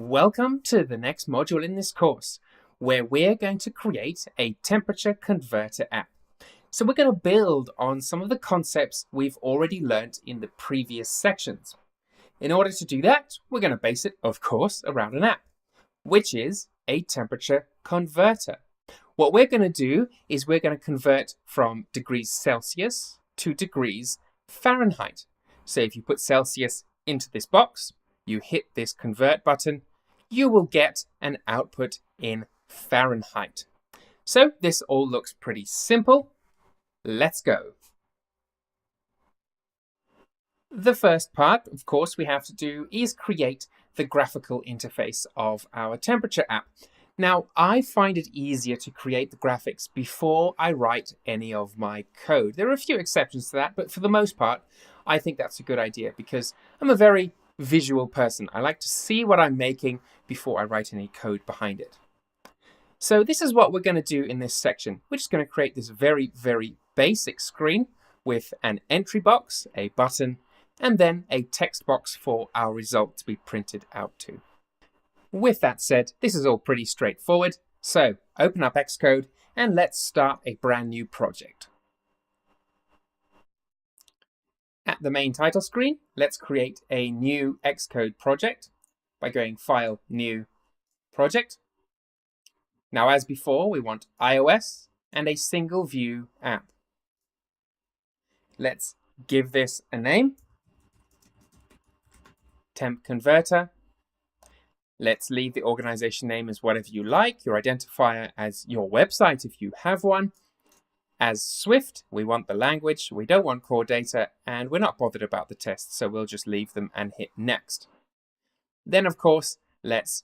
Welcome to the next module in this course, where we're going to create a temperature converter app. So we're going to build on some of the concepts we've already learnt in the previous sections. In order to do that, we're going to base it, of course, around an app, which is a temperature converter. What we're going to do is we're going to convert from degrees Celsius to degrees Fahrenheit. So if you put Celsius into this box, you hit this convert button, you will get an output in Fahrenheit. So this all looks pretty simple. Let's go. The first part, of course, we have to do is create the graphical interface of our temperature app. Now, I find it easier to create the graphics before I write any of my code. There are a few exceptions to that, but for the most part, I think that's a good idea because I'm a very visual person. I like to see what I'm making before I write any code behind it. So this is what we're going to do in this section. We're just going to create this very, very basic screen with an entry box, a button, and then a text box for our result to be printed out to. With that said, this is all pretty straightforward. So open up Xcode and let's start a brand new project. At the main title screen, let's create a new Xcode project by going File, New, Project. Now, as before, we want iOS and a single view app. Let's give this a name, Temp Converter. Let's leave the organization name as whatever you like, your identifier as your website if you have one. As Swift, we want the language, we don't want core data, and we're not bothered about the tests, so we'll just leave them and hit Next. Then, of course, let's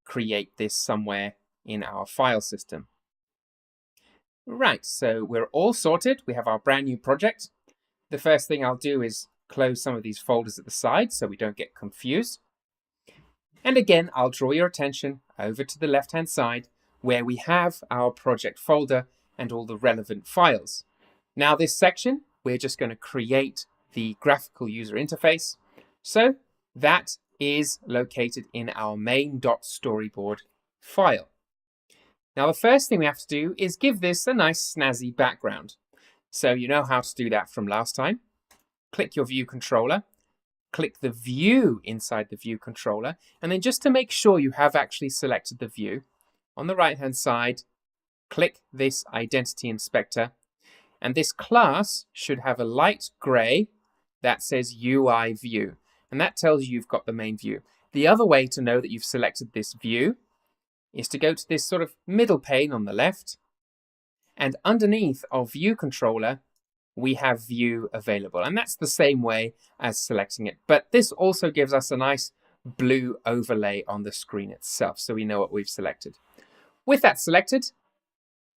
create this somewhere in our file system. Right, so we're all sorted. We have our brand new project. The first thing I'll do is close some of these folders at the side so we don't get confused. And again, I'll draw your attention over to the left-hand side where we have our project folder and all the relevant files. Now this section, we're just going to create the graphical user interface. So that is located in our main.storyboard file. Now the first thing we have to do is give this a nice snazzy background. So you know how to do that from last time. Click your view controller, click the view inside the view controller, and then just to make sure you have actually selected the view, on the right-hand side, click this identity inspector, and this class should have a light gray that says UI view, and that tells you you've got the main view. The other way to know that you've selected this view is to go to this sort of middle pane on the left, and underneath our view controller, we have view available, and that's the same way as selecting it. But this also gives us a nice blue overlay on the screen itself, so we know what we've selected. With that selected,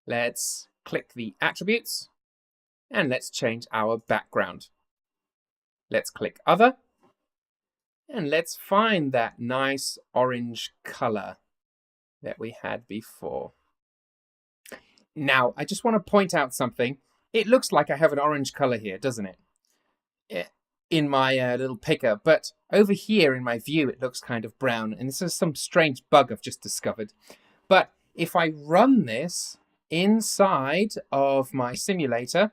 let's click the attributes and let's change our background. Let's click Other and let's find that nice orange color that we had before. Now, I just want to point out something. It looks like I have an orange color here, doesn't it? In my little picker, but over here in my view, it looks kind of brown, and this is some strange bug I've just discovered. But if I run this inside of my simulator,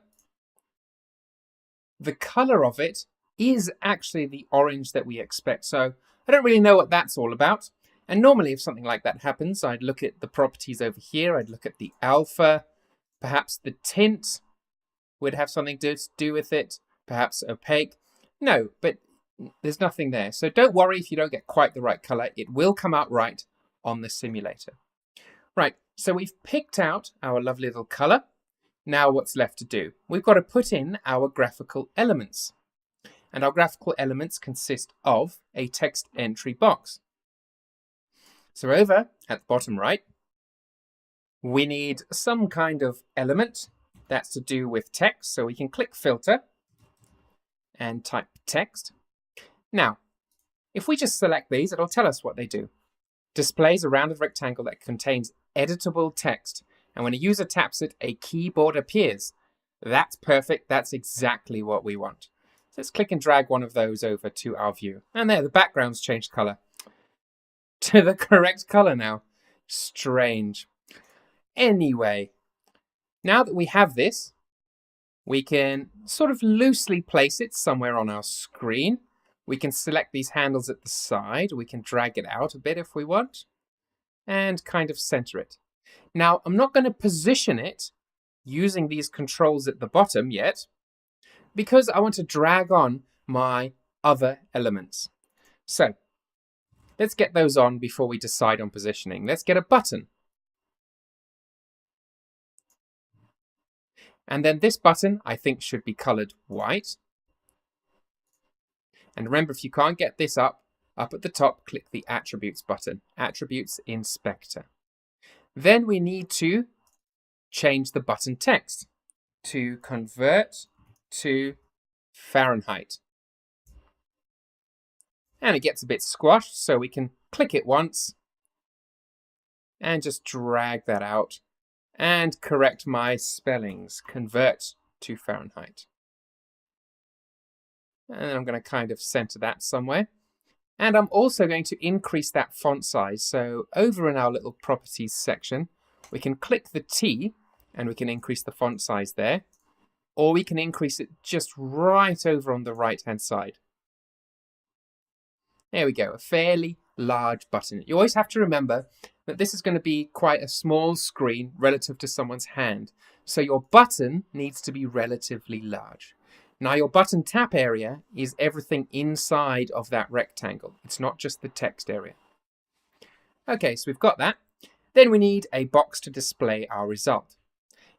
the color of it is actually the orange that we expect. So I don't really know what that's all about. And normally if something like that happens, I'd look at the properties over here. I'd look at the alpha, perhaps the tint would have something to do with it, perhaps opaque. No, but there's nothing there. So don't worry if you don't get quite the right color. It will come out right on the simulator. Right, so we've picked out our lovely little color. Now what's left to do? We've got to put in our graphical elements. And our graphical elements consist of a text entry box. So over at the bottom right, we need some kind of element that's to do with text. So we can click Filter and type text. Now, if we just select these, it'll tell us what they do. Displays a rounded rectangle that contains editable text. And when a user taps it, a keyboard appears. That's perfect. That's exactly what we want. So let's click and drag one of those over to our view. And there, the background's changed color. to the correct color now. Strange. Anyway, now that we have this, we can sort of loosely place it somewhere on our screen. We can select these handles at the side. We can drag it out a bit if we want and kind of center it. Now, I'm not going to position it using these controls at the bottom yet because I want to drag on my other elements. So let's get those on before we decide on positioning. Let's get a button. And then this button, I think, should be colored white. And remember, if you can't get this up at the top, click the Attributes button, Attributes Inspector. Then we need to change the button text to convert to Fahrenheit. And it gets a bit squashed, so we can click it once and just drag that out and correct my spellings. Convert to Fahrenheit. And I'm going to kind of center that somewhere. And I'm also going to increase that font size. So over in our little properties section, we can click the T and we can increase the font size there. Or we can increase it just right over on the right-hand side. There we go, a fairly large button. You always have to remember that this is going to be quite a small screen relative to someone's hand. So your button needs to be relatively large. Now your button tap area is everything inside of that rectangle. It's not just the text area. Okay, so we've got that. Then we need a box to display our result.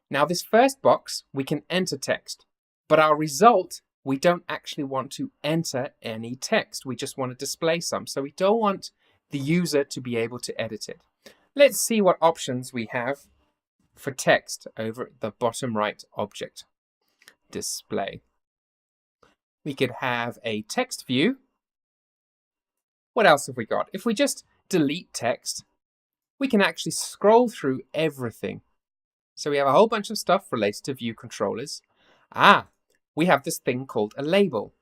Now this first box, we can enter text, but our result, we don't actually want to enter any text. We just want to display some. So we don't want the user to be able to edit it. Let's see what options we have for text over at the bottom right object. Display. We could have a text view. What else have we got? If we just delete text, we can actually scroll through everything. So we have a whole bunch of stuff related to view controllers. We have this thing called a label,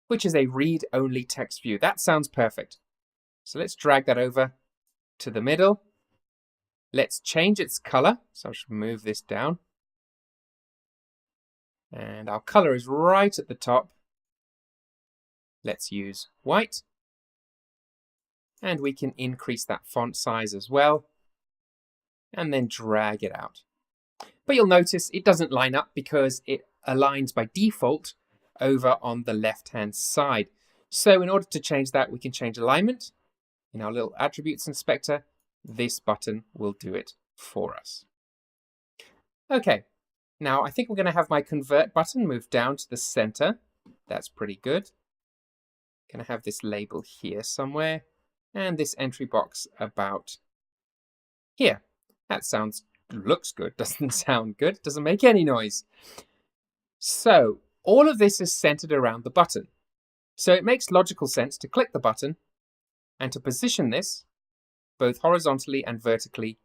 which is a read-only text view. That sounds perfect. So let's drag that over to the middle. Let's change its color. So I should move this down. And our color is right at the top. Let's use white. And we can increase that font size as well. And then drag it out. But you'll notice it doesn't line up because it aligns by default over on the left-hand side. So in order to change that, we can change alignment. In our little attributes inspector, this button will do it for us. Okay, now I think we're going to have my convert button move down to the center. That's pretty good. Going to have this label here somewhere, and this entry box about here. That looks good, doesn't sound good, doesn't make any noise. So all of this is centered around the button. So it makes logical sense to click the button and to position this both horizontally and vertically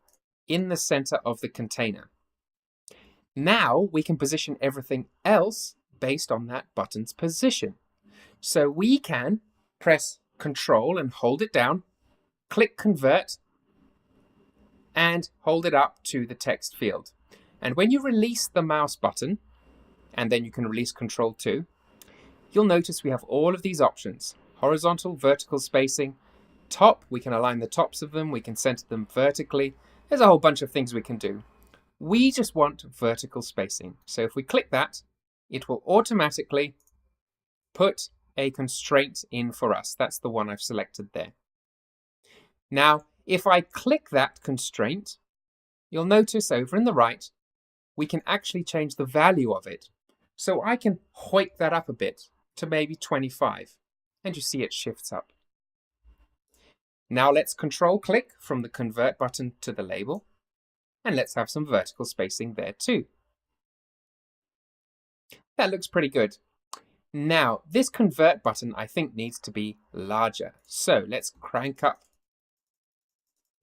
in the center of the container. Now we can position everything else based on that button's position. So we can press Control and hold it down, click Convert, and hold it up to the text field. And when you release the mouse button, and then you can release Control 2, you'll notice we have all of these options. Horizontal, vertical spacing, top, we can align the tops of them, we can center them vertically. There's a whole bunch of things we can do. We just want vertical spacing. So if we click that, it will automatically put a constraint in for us. That's the one I've selected there. Now, if I click that constraint, you'll notice over in the right, we can actually change the value of it. So I can hoik that up a bit to maybe 25, and you see it shifts up. Now let's control click from the convert button to the label, and let's have some vertical spacing there too. That looks pretty good. Now, this convert button I think needs to be larger. So let's crank up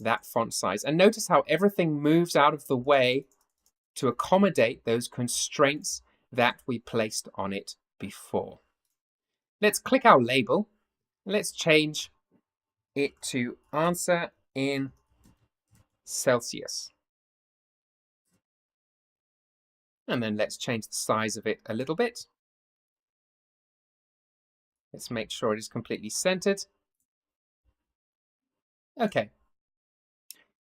that font size. And notice how everything moves out of the way to accommodate those constraints that we placed on it before. Let's click our label. Let's change it to answer in Celsius. And then let's change the size of it a little bit. Let's make sure it is completely centered. Okay,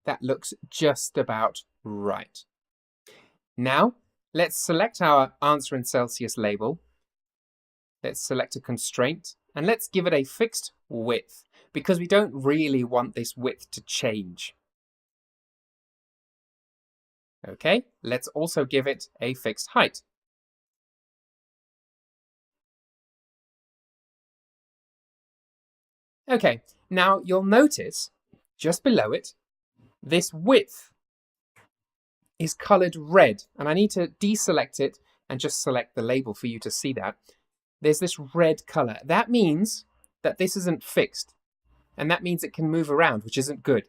that looks just about right. Now, let's select our answer in Celsius label. Let's select a constraint, and let's give it a fixed width, because we don't really want this width to change. Okay, let's also give it a fixed height. Okay, now you'll notice, just below it, this width is colored red, and I need to deselect it and just select the label for you to see that. There's this red color. That means that this isn't fixed, and that means it can move around, which isn't good.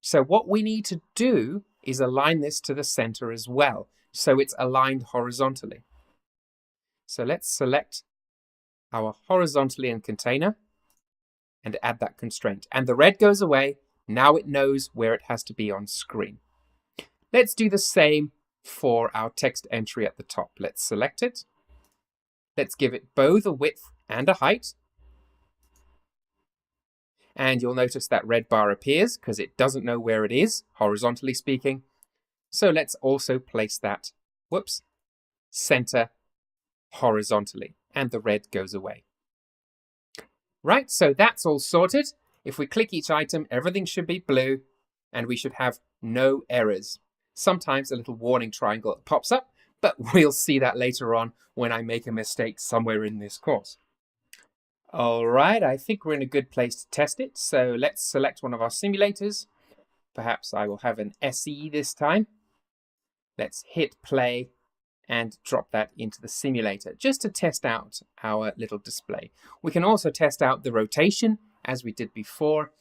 So what we need to do is align this to the center as well, so it's aligned horizontally. So let's select our horizontally in container and add that constraint. And the red goes away. Now it knows where it has to be on screen. Let's do the same for our text entry at the top. Let's select it. Let's give it both a width and a height. And you'll notice that red bar appears because it doesn't know where it is, horizontally speaking. So let's also place that, center horizontally, and the red goes away. Right, so that's all sorted. If we click each item, everything should be blue, and we should have no errors. Sometimes a little warning triangle pops up, but we'll see that later on when I make a mistake somewhere in this course. All right, I think we're in a good place to test it, so let's select one of our simulators. Perhaps I will have an SE this time. Let's hit play and drop that into the simulator just to test out our little display. We can also test out the rotation as we did before,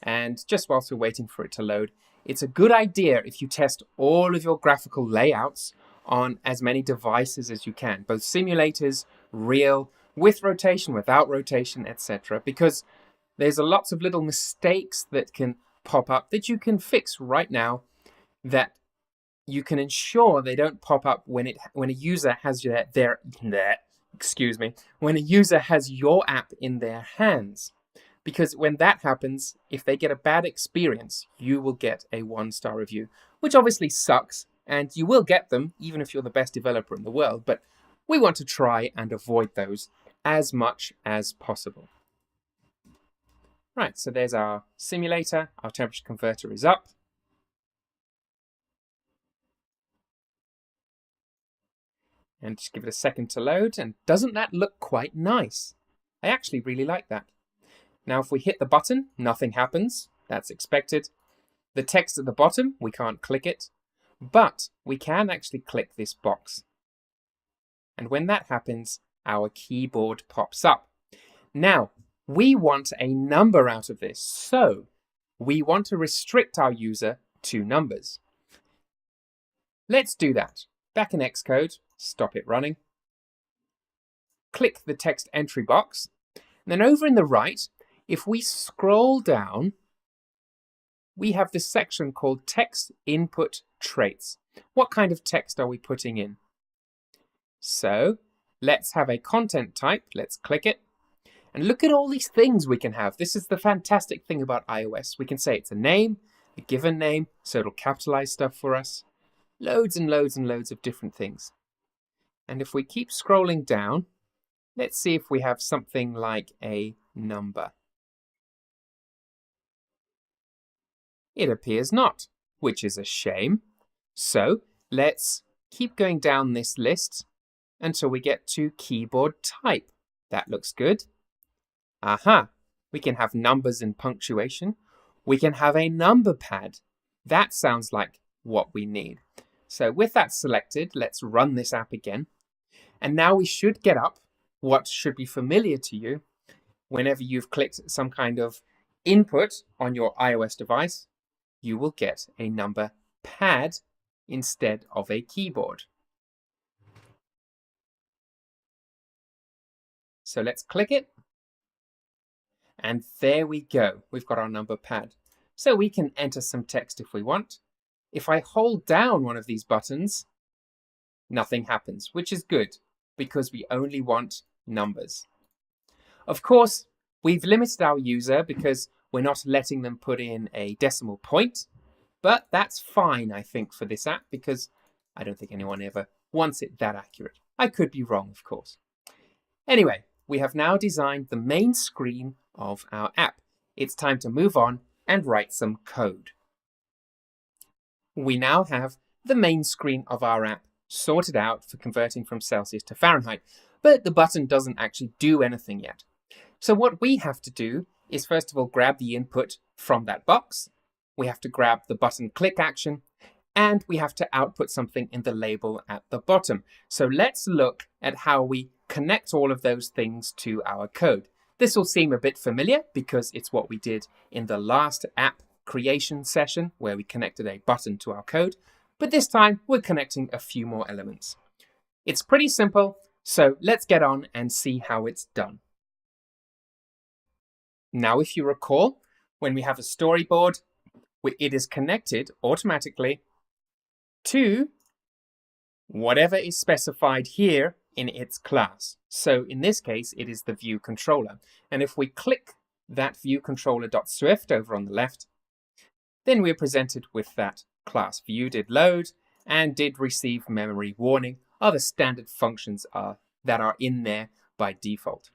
and just whilst we're waiting for it to load, it's a good idea if you test all of your graphical layouts on as many devices as you can, both simulators, real, with rotation, without rotation, etc., because there's lots of little mistakes that can pop up that you can fix right now, that you can ensure they don't pop up when a user has when a user has your app in their hands. Because when that happens, if they get a bad experience, you will get a 1-star review, which obviously sucks, and you will get them even if you're the best developer in the world, but we want to try and avoid those as much as possible. Right, so there's our simulator. Our temperature converter is up. And just give it a second to load, and doesn't that look quite nice? I actually really like that. Now if we hit the button, nothing happens. That's expected. The text at the bottom, we can't click it, but we can actually click this box. And when that happens, our keyboard pops up. Now, we want a number out of this, so we want to restrict our user to numbers. Let's do that. Back in Xcode, stop it running. Click the text entry box. And then over in the right, if we scroll down, we have this section called Text Input Traits. What kind of text are we putting in? So let's have a content type. Let's click it. And look at all these things we can have. This is the fantastic thing about iOS. We can say it's a name, a given name, so it'll capitalize stuff for us. Loads and loads and loads of different things. And if we keep scrolling down, let's see if we have something like a number. It appears not, which is a shame. So let's keep going down this list until we get to keyboard type. That looks good. Aha, we can have numbers and punctuation. We can have a number pad. That sounds like what we need. So with that selected, let's run this app again. And now we should get up what should be familiar to you whenever you've clicked some kind of input on your iOS device. You will get a number pad instead of a keyboard. So let's click it. And there we go. We've got our number pad. So we can enter some text if we want. If I hold down one of these buttons, nothing happens, which is good because we only want numbers. Of course, we've limited our user because we're not letting them put in a decimal point, but that's fine, I think, for this app because I don't think anyone ever wants it that accurate. I could be wrong, of course. Anyway, we have now designed the main screen of our app. It's time to move on and write some code. We now have the main screen of our app sorted out for converting from Celsius to Fahrenheit, but the button doesn't actually do anything yet. So what we have to do is first of all grab the input from that box, we have to grab the button click action, and we have to output something in the label at the bottom. So let's look at how we connect all of those things to our code. This will seem a bit familiar because it's what we did in the last app creation session where we connected a button to our code, but this time we're connecting a few more elements. It's pretty simple, so let's get on and see how it's done. Now, if you recall, when we have a storyboard, it is connected automatically to whatever is specified here in its class. So in this case, it is the view controller. And if we click that view controller.swift over on the left, then we're presented with that class. View did load and did receive memory warning. Other standard functions that are in there by default.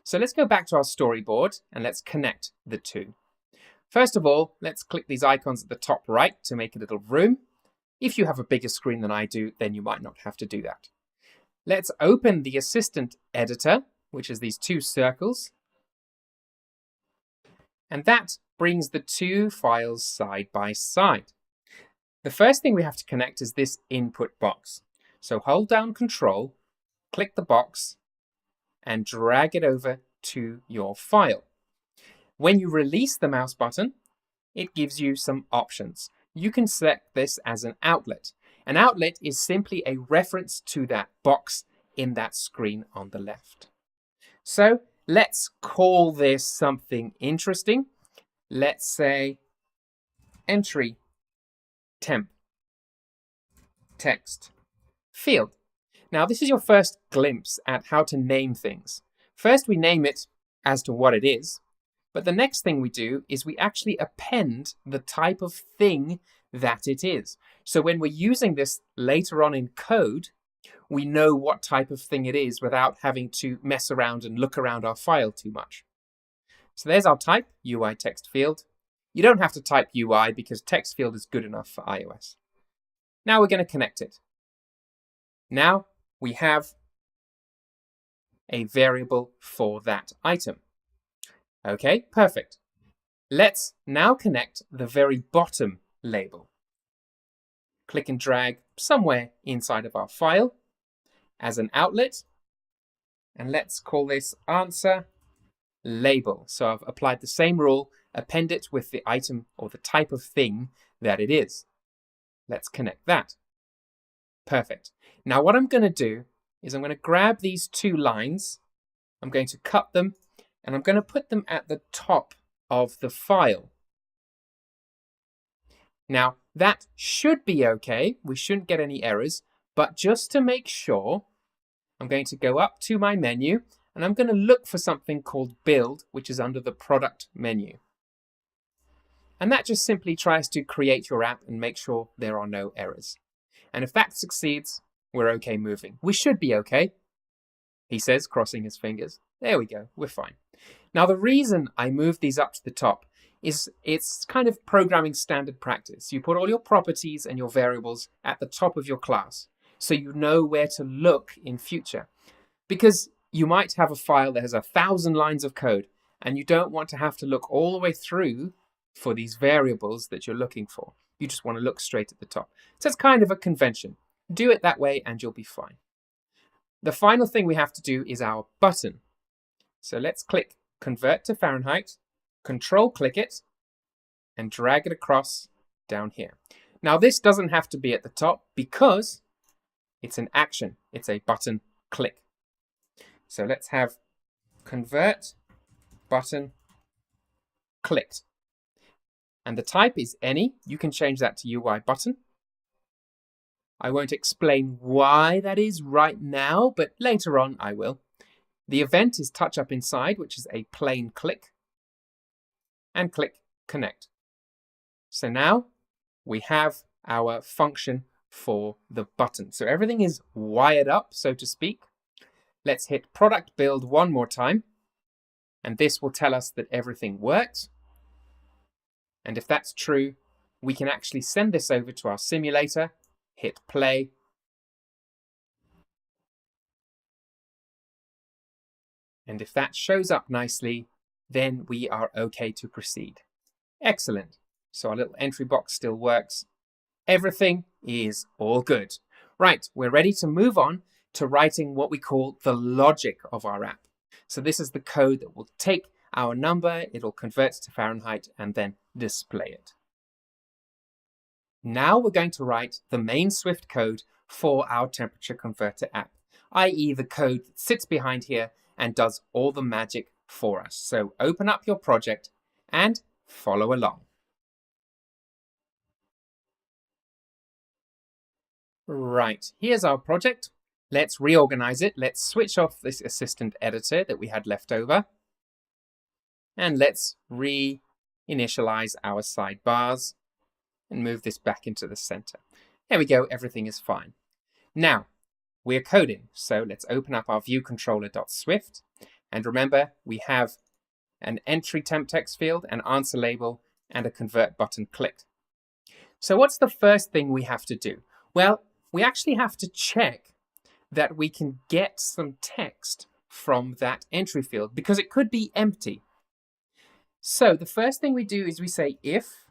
So let's go back to our storyboard and let's connect the two. First of all, let's click these icons at the top right to make a little room. If you have a bigger screen than I do, then you might not have to do that. Let's open the assistant editor, which is these two circles. And that brings the two files side by side. The first thing we have to connect is this input box. So hold down Control, click the box, and drag it over to your file. When you release the mouse button, it gives you some options. You can select this as an outlet. An outlet is simply a reference to that box in that screen on the left. So let's call this something interesting. Let's say entry temp text field. Now this is your first glimpse at how to name things. First we name it as to what it is, but the next thing we do is we actually append the type of thing that it is. So when we're using this later on in code, we know what type of thing it is without having to mess around and look around our file too much. So there's our type, UI text field. You don't have to type UI because text field is good enough for iOS. Now we're going to connect it. Now we have a variable for that item. Okay, perfect. Let's now connect the very bottom label. Click and drag somewhere inside of our file as an outlet. And let's call this answer label. So I've applied the same rule, append it with the item or the type of thing that it is. Let's connect that. Perfect. Now what I'm going to do is I'm going to grab these two lines, I'm going to cut them, and I'm going to put them at the top of the file. Now that should be okay, we shouldn't get any errors, but just to make sure, I'm going to go up to my menu and I'm going to look for something called build, which is under the product menu. And that just simply tries to create your app and make sure there are no errors. And if that succeeds, we're okay moving. We should be okay, he says, crossing his fingers. There we go, we're fine. Now the reason I moved these up to the top is it's kind of programming standard practice. You put all your properties and your variables at the top of your class so you know where to look in future. Because you might have a file that has 1,000 lines of code and you don't want to have to look all the way through for these variables that you're looking for. You just want to look straight at the top. So it's kind of a convention. Do it that way and you'll be fine. The final thing we have to do is our button. So let's click Convert to Fahrenheit, Control click it, and drag it across down here. Now this doesn't have to be at the top because it's an action. It's a button click. So let's have Convert button clicked. And the type is any. You can change that to UI button. I won't explain why that is right now, but later on I will. The event is touch up inside, which is a plain click, and click connect. So now we have our function for the button. So everything is wired up, so to speak. Let's hit product build one more time, and this will tell us that everything works. And if that's true, we can actually send this over to our simulator, hit play, and if that shows up nicely, then we are okay to proceed. Excellent. So our little entry box still works. Everything is all good. Right, we're ready to move on to writing what we call the logic of our app. So this is the code that will take our number, it'll convert it to Fahrenheit, and then display it. Now we're going to write the main Swift code for our temperature converter app, i.e. the code that sits behind here and does all the magic for us. So open up your project and follow along. Right, here's our project. Let's reorganize it. Let's switch off this assistant editor that we had left over. And let's reinitialize our sidebars and move this back into the center. There we go, everything is fine. Now, we're coding, so let's open up our viewController.swift. And remember, we have an entry temp text field, an answer label, and a convert button clicked. So what's the first thing we have to do? Well, we actually have to check that we can get some text from that entry field, because it could be empty. So the first thing we do is we say if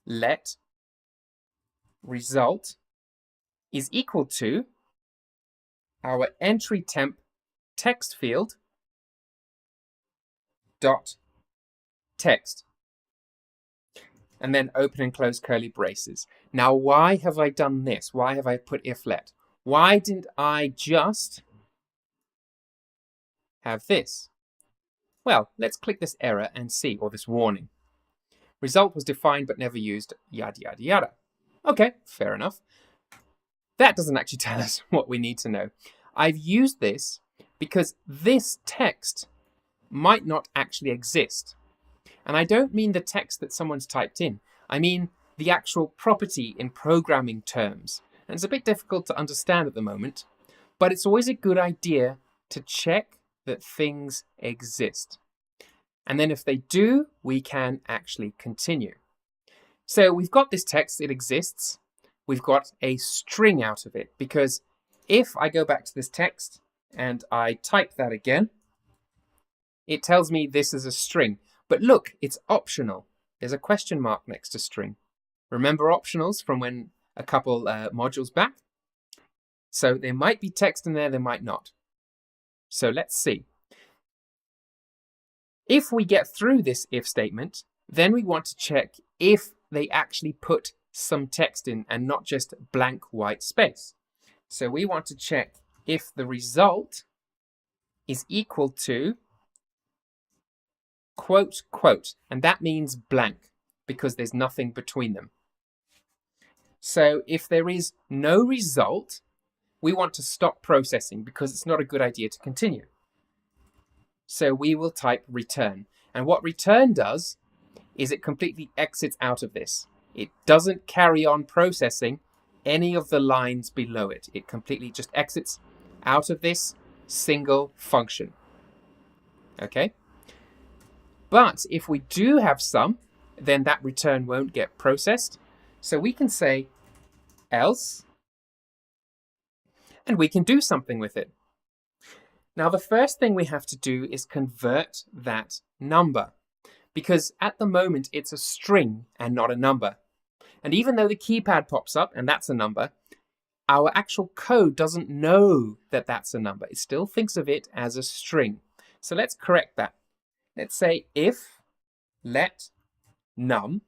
let result is equal to our entry temp text field dot text, and then open and close curly braces. Now, why have I done this? Why have I put if let? Why didn't I just have this? Well, let's click this error and see, or this warning. Result was defined but never used, yada, yada, yada. Okay, fair enough. That doesn't actually tell us what we need to know. I've used this because this text might not actually exist. And I don't mean the text that someone's typed in. I mean the actual property in programming terms. And it's a bit difficult to understand at the moment, but it's always a good idea to check that things exist. And then if they do, we can actually continue. So we've got this text, it exists. We've got a string out of it, because if I go back to this text and I type that again, it tells me this is a string. But look, it's optional. There's a question mark next to string. Remember optionals from when a couple modules back? So there might be text in there, there might not. So let's see. If we get through this if statement, then we want to check if they actually put some text in and not just blank white space. So we want to check if the result is equal to quote, quote, and that means blank because there's nothing between them. So if there is no result, we want to stop processing because it's not a good idea to continue. So we will type return. And what return does is it completely exits out of this. It doesn't carry on processing any of the lines below it. It completely just exits out of this single function. Okay? But if we do have some, then that return won't get processed. So we can say else, and we can do something with it. Now, the first thing we have to do is convert that number, because at the moment it's a string and not a number. And even though the keypad pops up and that's a number, our actual code doesn't know that that's a number. It still thinks of it as a string. So let's correct that. Let's say if let num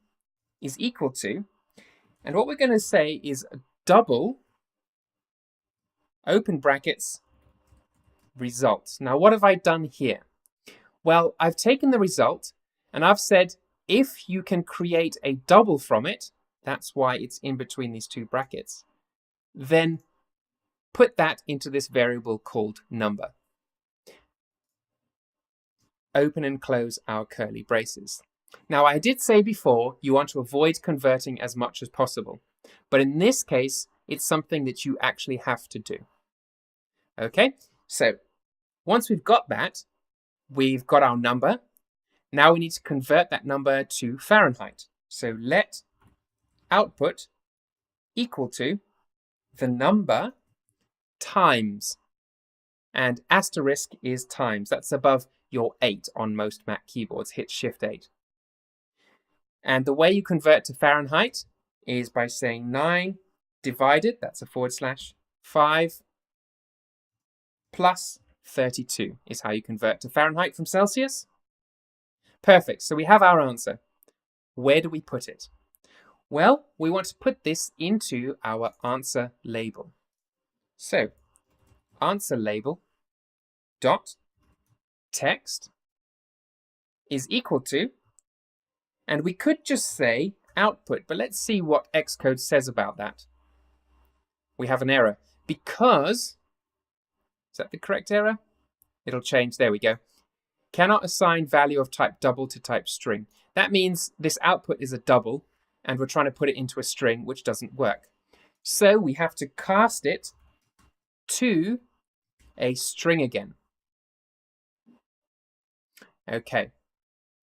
is equal to, and what we're going to say is double, open brackets, result. Now, what have I done here? Well, I've taken the result And I've said if you can create a double from it, that's why it's in between these two brackets, then put that into this variable called number. Open and close our curly braces. Now, I did say before you want to avoid converting as much as possible, but in this case, it's something that you actually have to do. Okay, so once we've got that, we've got our number. Now we need to convert that number to Fahrenheit. So let output equal to the number times, and asterisk is times. That's above your 8 on most Mac keyboards. Hit Shift 8. And the way you convert to Fahrenheit is by saying 9 divided, that's a /, 5 plus 32 is how you convert to Fahrenheit from Celsius. Perfect, so we have our answer. Where do we put it? Well, we want to put this into our answer label. So, answer label dot text is equal to, and we could just say output, but let's see what Xcode says about that. We have an error because, is that the correct error? It'll change, there we go. Cannot assign value of type double to type string. That means this output is a double, and we're trying to put it into a string, which doesn't work. So we have to cast it to a string again. Okay,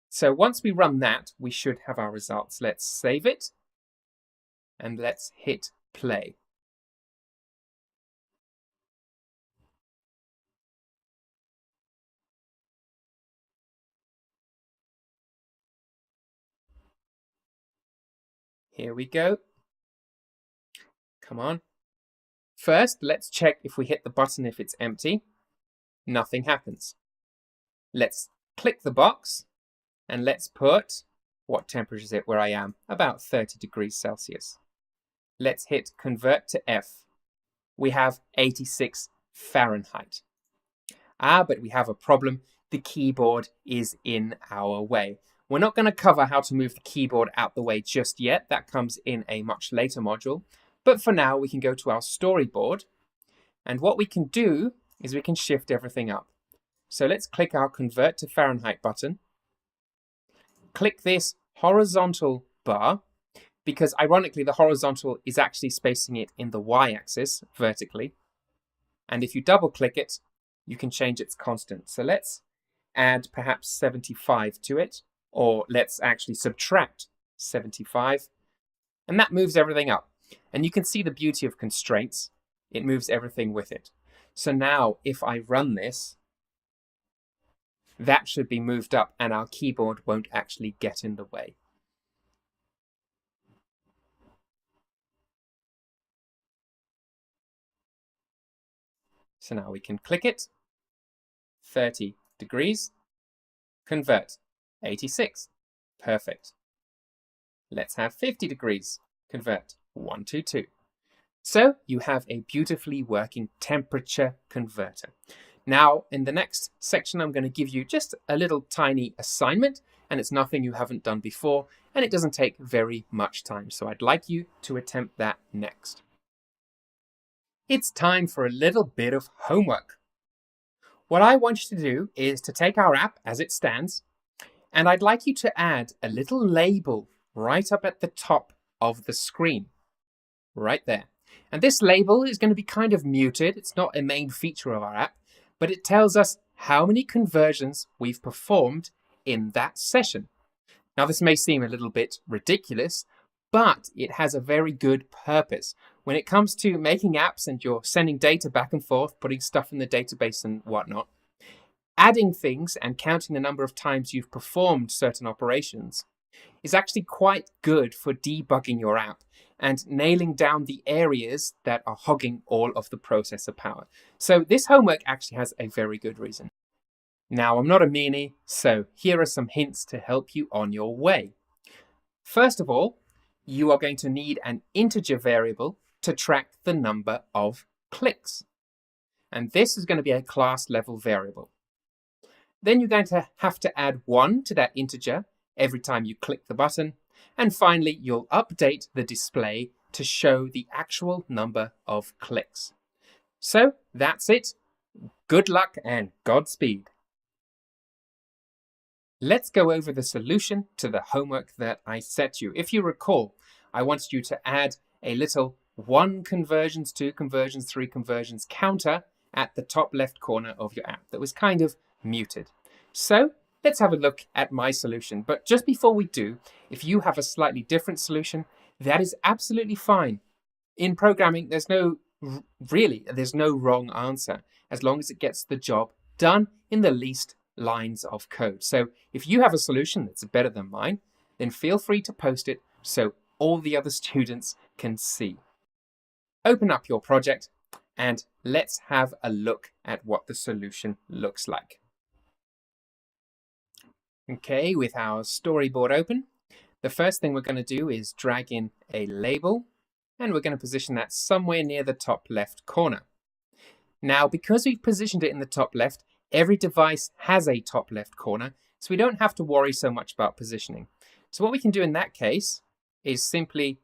so once we run that, we should have our results. Let's save it, and let's hit play. Here we go. Come on. First, let's check if we hit the button if it's empty. Nothing happens. Let's click the box and let's put, what temperature is it where I am? About 30 degrees Celsius. Let's hit convert to F. We have 86 Fahrenheit. But we have a problem. The keyboard is in our way. We're not going to cover how to move the keyboard out the way just yet. That comes in a much later module. But for now, we can go to our storyboard. And what we can do is we can shift everything up. So let's click our Convert to Fahrenheit button. Click this horizontal bar, because ironically, the horizontal is actually spacing it in the y-axis vertically. And if you double click it, you can change its constant. So let's add perhaps 75 to it, or let's actually subtract 75. And that moves everything up. And you can see the beauty of constraints. It moves everything with it. So now if I run this, that should be moved up and our keyboard won't actually get in the way. So now we can click it, 30 degrees, convert, 86, perfect. Let's have 50 degrees, convert, 122. So you have a beautifully working temperature converter. Now, in the next section, I'm going to give you just a little tiny assignment, and it's nothing you haven't done before, and it doesn't take very much time. So I'd like you to attempt that next. It's time for a little bit of homework. What I want you to do is to take our app as it stands, and I'd like you to add a little label right up at the top of the screen, right there. And this label is going to be kind of muted. It's not a main feature of our app, but it tells us how many conversions we've performed in that session. Now, this may seem a little bit ridiculous, but it has a very good purpose. When it comes to making apps and you're sending data back and forth, putting stuff in the database and whatnot, adding things and counting the number of times you've performed certain operations is actually quite good for debugging your app and nailing down the areas that are hogging all of the processor power. So this homework actually has a very good reason. Now, I'm not a meanie, so here are some hints to help you on your way. First of all, you are going to need an integer variable to track the number of clicks. And this is going to be a class level variable. Then you're going to have to add 1 to that integer every time you click the button. And finally, you'll update the display to show the actual number of clicks. So that's it. Good luck and Godspeed. Let's go over the solution to the homework that I set you. If you recall, I wanted you to add a little 1 conversions, 2 conversions, 3 conversions counter at the top left corner of your app that was kind of muted. So let's have a look at my solution. But just before we do, if you have a slightly different solution, that is absolutely fine. In programming, there's no wrong answer as long as it gets the job done in the least lines of code. So if you have a solution that's better than mine, then feel free to post it so all the other students can see. Open up your project and let's have a look at what the solution looks like. Okay, with our storyboard open, the first thing we're going to do is drag in a label, and we're going to position that somewhere near the top left corner. Now, because we've positioned it in the top left, every device has a top left corner, so we don't have to worry so much about positioning. So what we can do in that case is simply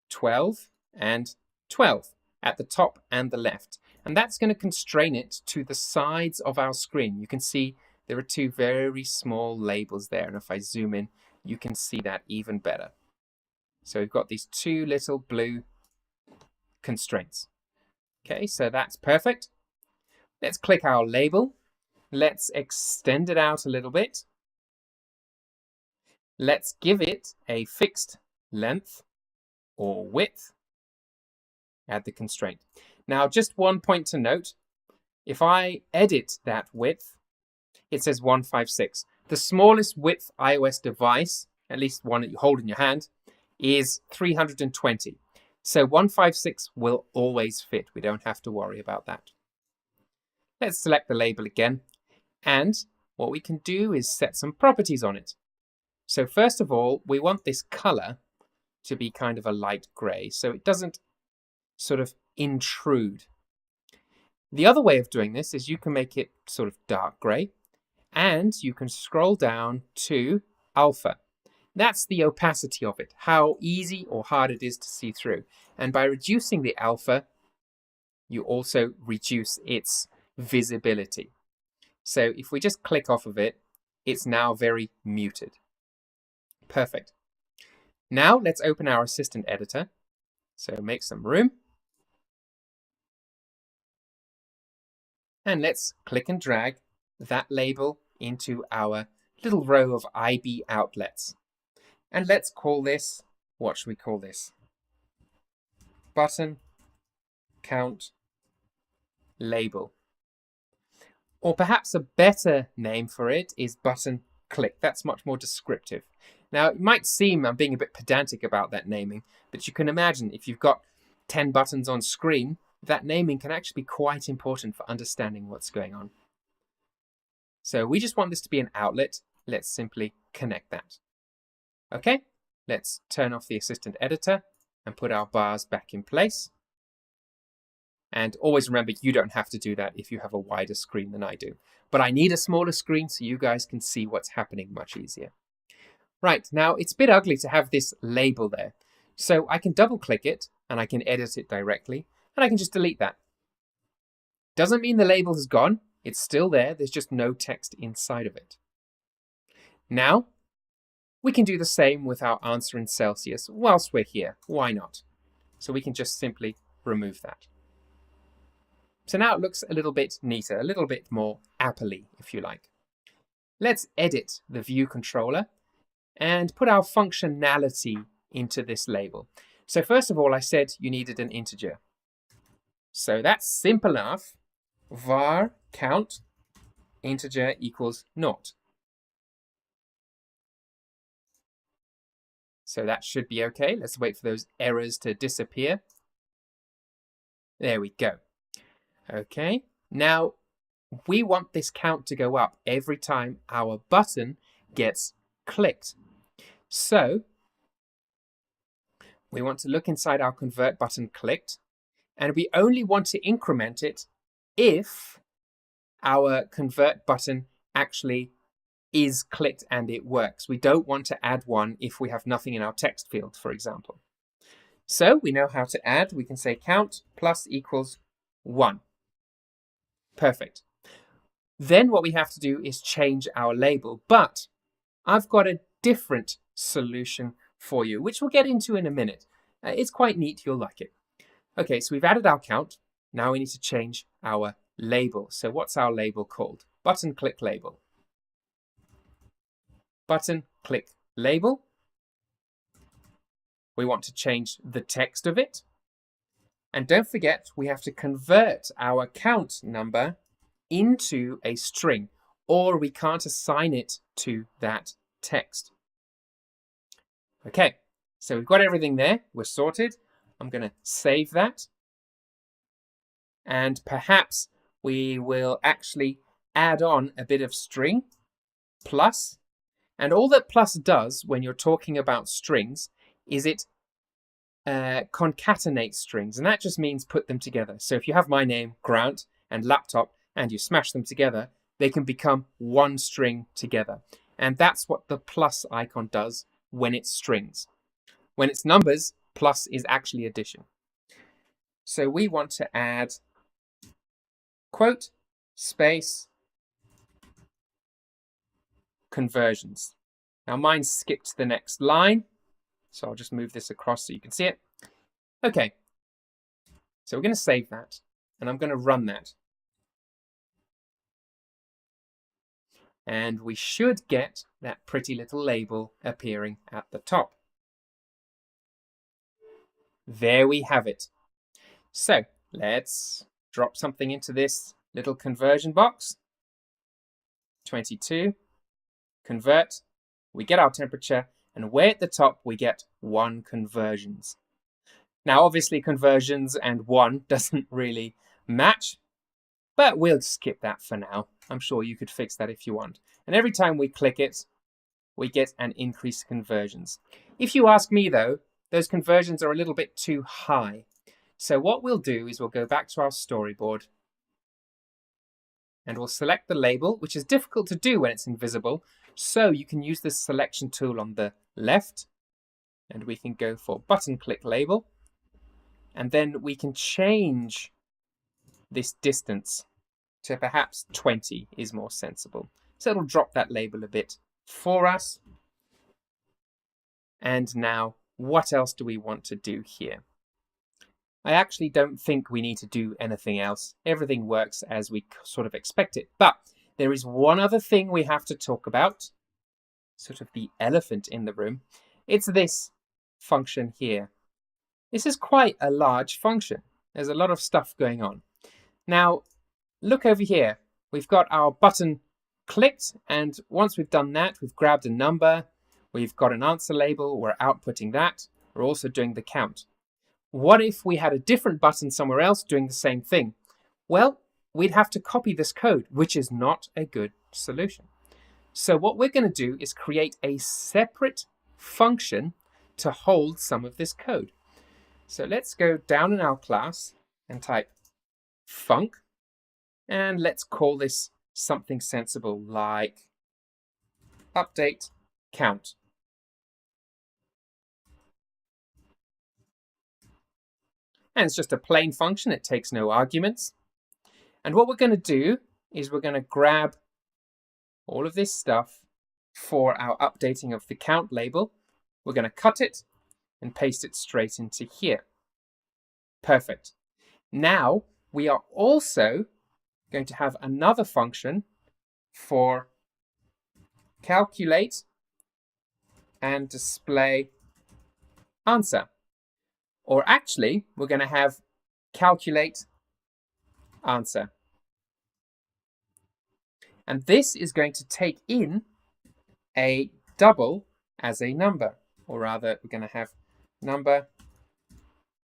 12 and 12 at the top and the left. And that's going to constrain it to the sides of our screen. You can see there are 2 very small labels there. And if I zoom in, you can see that even better. So we've got these 2 little blue constraints. Okay, so that's perfect. Let's click our label. Let's extend it out a little bit. Let's give it a fixed length or width. Add the constraint. Now, just one point to note. If I edit that width, it says 156. The smallest width iOS device, at least one that you hold in your hand, is 320. So 156 will always fit. We don't have to worry about that. Let's select the label again. And what we can do is set some properties on it. So first of all, we want this color to be kind of a light gray, so it doesn't sort of intrude. The other way of doing this is you can make it sort of dark gray, and you can scroll down to alpha. That's the opacity of it, how easy or hard it is to see through. And by reducing the alpha, you also reduce its visibility. So if we just click off of it, it's now very muted. Perfect. Now let's open our assistant editor. So make some room. And let's click and drag that label into our little row of IB outlets. And let's call this, what should we call this? Button count label. Or perhaps a better name for it is button click. That's much more descriptive. Now, it might seem I'm being a bit pedantic about that naming, but you can imagine if you've got 10 buttons on screen, that naming can actually be quite important for understanding what's going on. So we just want this to be an outlet. Let's simply connect that. Okay, let's turn off the assistant editor and put our bars back in place. And always remember, you don't have to do that if you have a wider screen than I do. But I need a smaller screen so you guys can see what's happening much easier. Right, now it's a bit ugly to have this label there. So I can double click it and I can edit it directly and I can just delete that. Doesn't mean the label has gone. It's still there. There's just no text inside of it. Now, we can do the same with our answer in Celsius whilst we're here. Why not? So we can just simply remove that. So now it looks a little bit neater, a little bit more Apple-y, if you like. Let's edit the view controller and put our functionality into this label. So first of all, I said you needed an integer. So that's simple enough. Var count integer equals 0. So that should be okay. Let's wait for those errors to disappear. There we go. Okay, now we want this count to go up every time our button gets clicked. So we want to look inside our convert button clicked, and we only want to increment it if our convert button actually is clicked and it works. We don't want to add one if we have nothing in our text field, for example. So we know how to add. We can say count plus equals 1. Perfect. Then what we have to do is change our label. But I've got a different solution for you, which we'll get into in a minute. It's quite neat. You'll like it. Okay, so we've added our count. Now we need to change our label. So what's our label called? Button click label. Button click label. We want to change the text of it. And don't forget, we have to convert our count number into a string, or we can't assign it to that text. Okay, so we've got everything there. We're sorted. I'm going to save that. And perhaps we will actually add on a bit of string, plus. And all that plus does when you're talking about strings is it concatenate strings, and that just means put them together. So if you have my name, Grant, and laptop, and you smash them together, they can become one string together. And that's what the plus icon does when it's strings. When it's numbers, plus is actually addition. So we want to add quote, space, conversions. Now mine skipped to the next line, so I'll just move this across so you can see it. Okay, so we're going to save that, and I'm going to run that. And we should get that pretty little label appearing at the top. There we have it. So let's drop something into this little conversion box. 22, convert, we get our temperature, and way at the top we get 1 conversions. Now obviously conversions and 1 doesn't really match, but we'll skip that for now. I'm sure you could fix that if you want. And every time we click it, we get an increase in conversions. If you ask me though, those conversions are a little bit too high. So what we'll do is we'll go back to our storyboard and we'll select the label, which is difficult to do when it's invisible. So you can use this selection tool on the left, and we can go for button click label. And then we can change this distance to perhaps 20 is more sensible. So it'll drop that label a bit for us. And now, what else do we want to do here? I actually don't think we need to do anything else. Everything works as we sort of expect it. But there is one other thing we have to talk about, sort of the elephant in the room. It's this function here. This is quite a large function. There's a lot of stuff going on. Now, look over here. We've got our button clicked, and once we've done that, we've grabbed a number, we've got an answer label, we're outputting that, we're also doing the count. What if we had a different button somewhere else doing the same thing? Well, we'd have to copy this code, which is not a good solution. So what we're going to do is create a separate function to hold some of this code. So let's go down in our class and type func, and let's call this something sensible like update count. And it's just a plain function, it takes no arguments. And what we're going to do is we're going to grab all of this stuff for our updating of the count label. We're going to cut it and paste it straight into here. Perfect. Now we are also going to have another function for calculate and display answer. Or actually, we're going to have calculate answer. And this is going to take in a double as a number, or rather, we're going to have number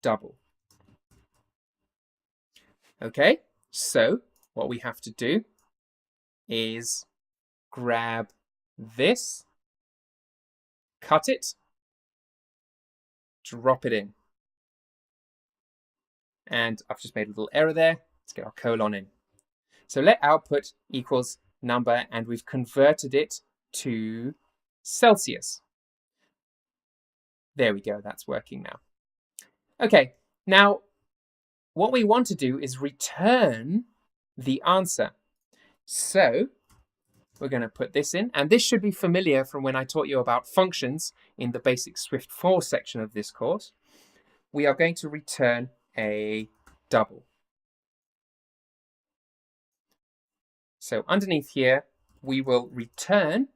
double. Okay, so what we have to do is grab this, cut it, drop it in. And I've just made a little error there. Let's get our colon in. So let output equals number, and we've converted it to Celsius. There we go, that's working now. Okay, now what we want to do is return the answer. So we're going to put this in, and this should be familiar from when I taught you about functions in the basic Swift 4 section of this course. We are going to return a double. So underneath here, we will return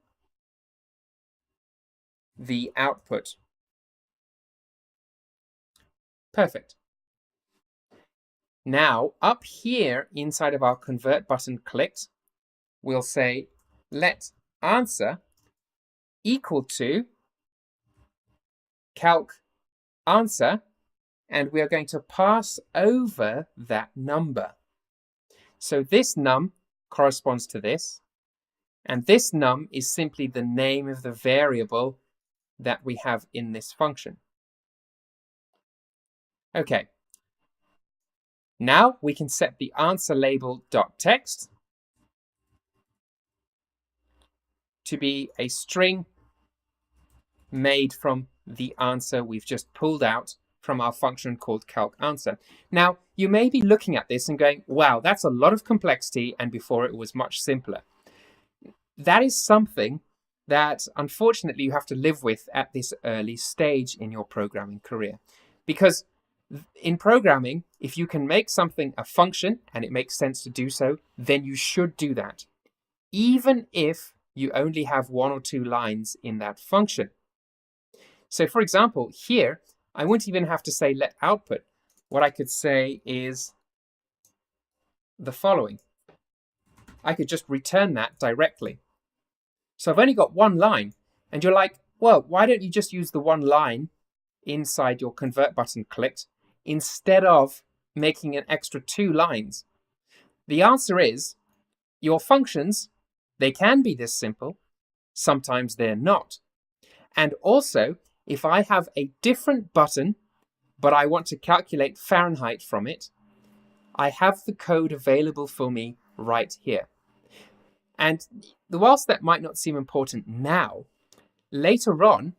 the output. Perfect. Now, up here inside of our convert button clicked, we'll say let answer equal to calc answer, and we are going to pass over that number. So this num corresponds to this, and this num is simply the name of the variable that we have in this function. Okay. Now we can set the answer label .text to be a string made from the answer we've just pulled out from our function called calcAnswer. Now, you may be looking at this and going, wow, that's a lot of complexity, and before it was much simpler. That is something that, unfortunately, you have to live with at this early stage in your programming career. Because in programming, if you can make something a function and it makes sense to do so, then you should do that, even if you only have 1 or 2 lines in that function. So for example, here, I wouldn't even have to say let output. What I could say is the following. I could just return that directly. So I've only got 1 line, and you're like, well, why don't you just use the 1 line inside your convert button clicked instead of making an extra 2 lines? The answer is your functions, they can be this simple. Sometimes they're not. And also, if I have a different button, but I want to calculate Fahrenheit from it, I have the code available for me right here. And whilst that might not seem important now, later on,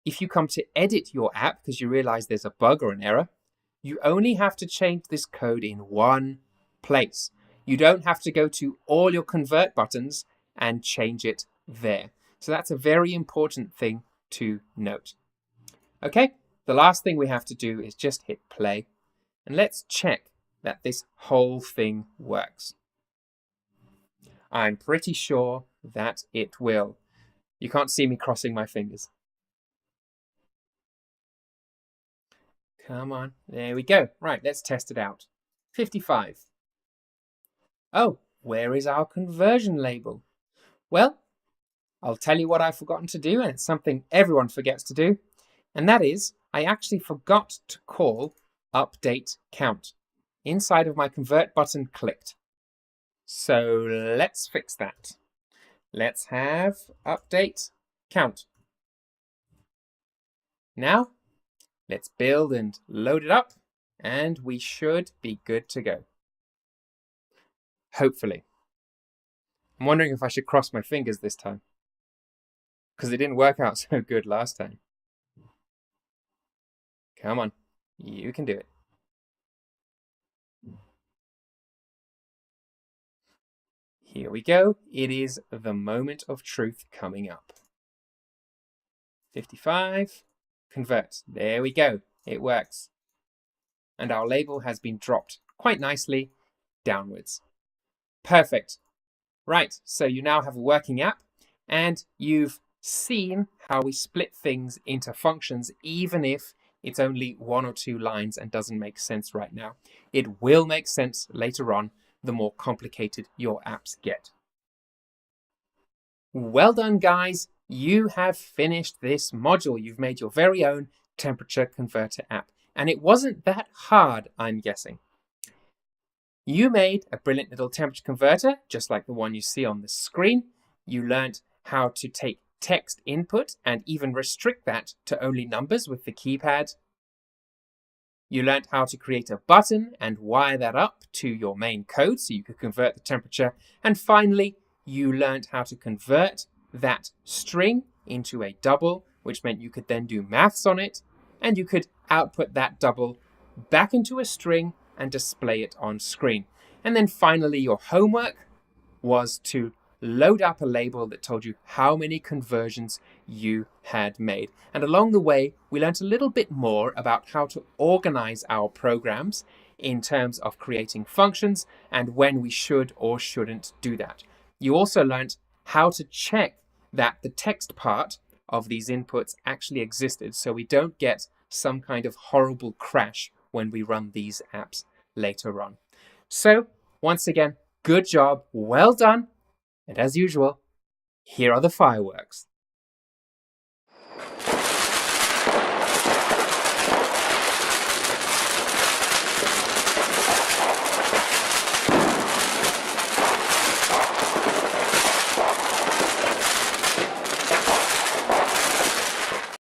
if you come to edit your app because you realize there's a bug or an error, you only have to change this code in 1 place. You don't have to go to all your convert buttons and change it there. So that's a very important thing to note. Okay, the last thing we have to do is just hit play, and let's check that this whole thing works. I'm pretty sure that it will. You can't see me crossing my fingers. Come on, there we go. Right, let's test it out. 55. Oh, where is our conversion label? Well, I'll tell you what I've forgotten to do, and it's something everyone forgets to do, and that is I actually forgot to call update count inside of my convert button clicked. So let's fix that. Let's have update count. Now, let's build and load it up, and we should be good to go. Hopefully. I'm wondering if I should cross my fingers this time, because it didn't work out so good last time. Come on, you can do it. Here we go. It is the moment of truth coming up. 55, convert. There we go. It works. And our label has been dropped quite nicely downwards. Perfect. Right, so you now have a working app, and you've seen how we split things into functions, even if it's only 1 or 2 lines and doesn't make sense right now. It will make sense later on, the more complicated your apps get. Well done, guys. You have finished this module. You've made your very own temperature converter app. And it wasn't that hard, I'm guessing. You made a brilliant little temperature converter, just like the one you see on the screen. You learned how to take text input and even restrict that to only numbers with the keypad. You learned how to create a button and wire that up to your main code so you could convert the temperature. And finally, you learned how to convert that string into a double, which meant you could then do maths on it, and you could output that double back into a string and display it on screen. And then finally, your homework was to load up a label that told you how many conversions you had made. And along the way, we learned a little bit more about how to organize our programs in terms of creating functions and when we should or shouldn't do that. You also learned how to check that the text part of these inputs actually existed so we don't get some kind of horrible crash when we run these apps later on. So, once again, good job, well done. And as usual, here are the fireworks.